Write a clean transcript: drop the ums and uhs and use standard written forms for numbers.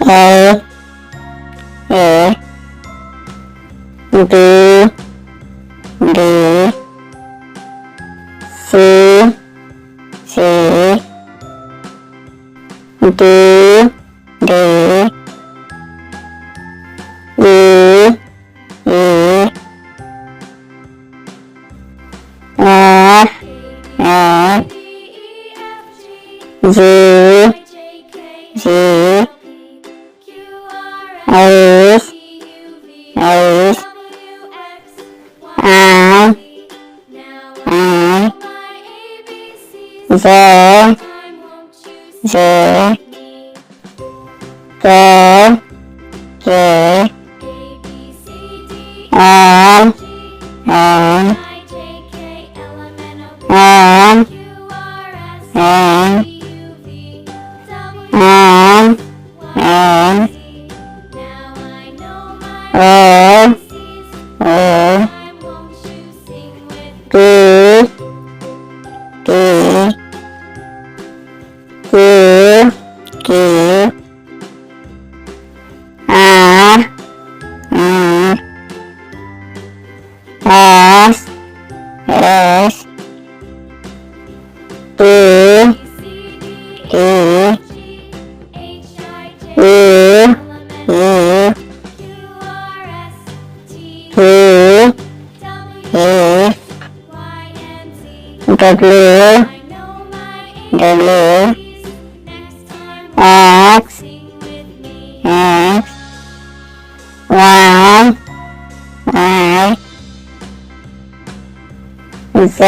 A, B, D, C, D, E, F, G, H, I, J, K, L, M, O, P, Q, R, S, T, W, X, Y, Z,